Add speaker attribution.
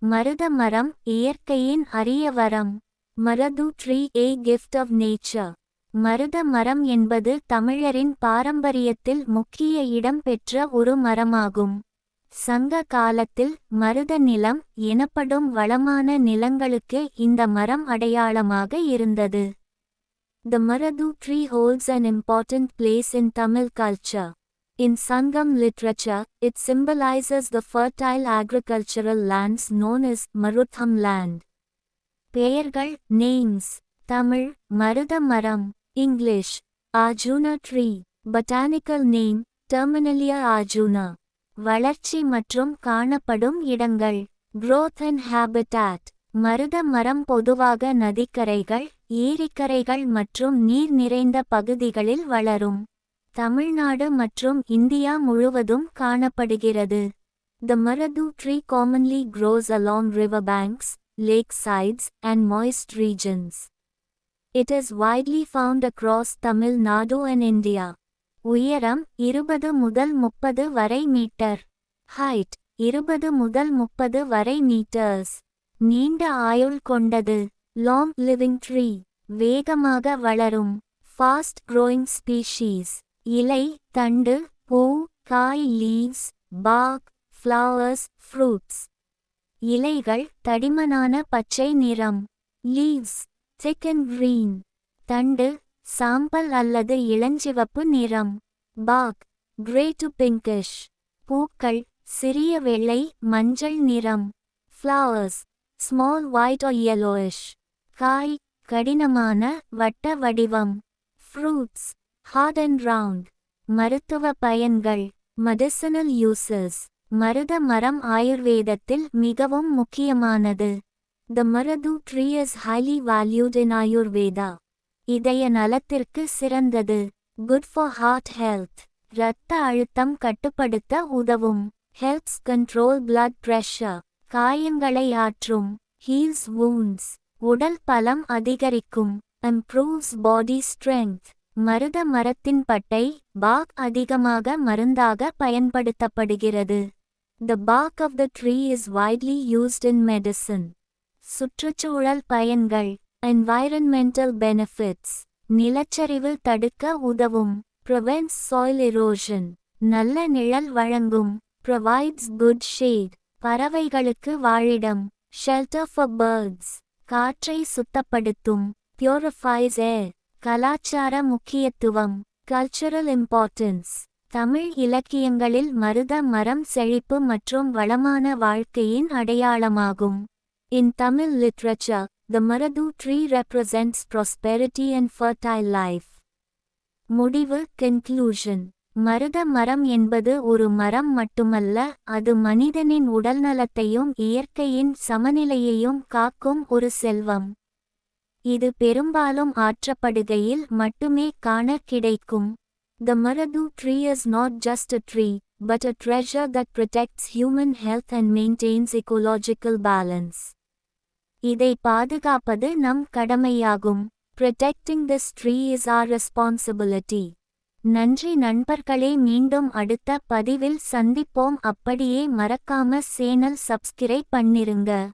Speaker 1: மருத மரம் இயற்கையின் அரிய வரம். Marudhu tree a gift of nature. மருத மரம் என்பது தமிழரின் பாரம்பரியத்தில் முக்கிய இடம் பெற்ற ஒரு மரமாகும். சங்க காலத்தில் மருத நிலம் எனப்படும் வளமான நிலங்களுக்கு இந்த மரம் அடையாளமாக இருந்தது. The Maradu tree holds an important place in Tamil culture. In Sangam literature, it symbolizes the fertile agricultural lands known as Marutham land. பெயர்கள் names. தமிழ் மருத மரம். English Arjuna tree. Botanical name Terminalia arjuna. வளர்ச்சி மற்றும் காணப்படும் இடங்கள். Growth and habitat. மருத மரம் பொதுவாக நதிக்கரைகள், ஏரிக்கரைகள் மற்றும் நீர் நிறைந்த பகுதிகளில் வளரும். தமிழ்நாடு மற்றும் இந்தியா முழுவதும் காணப்படுகிறது. The Maradu tree commonly grows along riverbanks, lakesides, and moist regions. It is widely found across Tamil Nadu and India. உயரம் 20 முதல் 30 வரை மீட்டர். Height 20 முதல் 30 வரை மீட்டர்ஸ். நீண்ட ஆயுள் கொண்டது. Long living tree. வேகமாக வளரும். Fast growing species. இலை, தண்டு, பூ, காய் leaves, bark, flowers, fruits. இலைகள் தடிமனான பச்சை நிறம். Leaves thick and green. தண்டு சாம்பல் அல்லது இளஞ்சிவப்பு நிறம். Bark grey to pinkish. பூக்கள் சிறிய வெள்ளை, மஞ்சள் நிறம். Flowers small white or yellowish. காய் கடினமான வட்ட வடிவம். Fruits hard and round. மருத்துவ பயன்கள். Medicinal uses. மருத மரம் ஆயுர்வேதத்தில் மிகவும் முக்கியமானது. The Maradu tree is highly valued in Ayurveda. இதய நலத்திற்கு சிறந்தது. Good for heart health. இரத்த அழுத்தம் கட்டுப்படுத்த உதவும். Helps control blood pressure. காயங்களை ஆற்றும். Heals wounds. உடல் பலம் அதிகரிக்கும். Improves body strength. மருத மரத்தின் பட்டை bark அதிகமாக மருந்தாக பயன்படுத்தப்படுகிறது. The bark of the tree is widely used in medicine. சுற்றுச்சூழல் பயன்கள். Environmental benefits. நிலச்சரிவு தடுக்க உதவும். Prevents soil erosion. நல்ல நிழல் வழங்கும். Provides good shade. பறவைகளுக்கு வாழிடம். Shelter for birds. காற்றை சுத்தப்படுத்தும். Purifies air. கலாச்சார முக்கியத்துவம். Cultural importance. தமிழ் இலக்கியங்களில் மருத மரம் செழிப்பு மற்றும் வளமான வாழ்க்கையின் அடையாளமாகும். In Tamil literature, the Maradu tree represents prosperity and fertile life. முடிவு conclusion. மருத மரம் என்பது ஒரு மரம் மட்டுமல்ல, அது மனிதனின் உடல்நலத்தையும் இயற்கையின் சமநிலையையும் காக்கும் ஒரு செல்வம். இது பெரும்பாலும் ஆற்றப்படுகையில் மட்டுமே காண கிடைக்கும். The Maradu tree is not just a tree, but a treasure that protects human health and maintains ecological balance. இதை பாதுகாப்பது நம் கடமையாகும். Protecting this tree is our responsibility. நன்றி நண்பர்களே, மீண்டும் அடுத்த பதிவில் சந்திப்போம். அப்படியே மறக்காம சேனல் சப்ஸ்கிரைப் பண்ணிருங்க.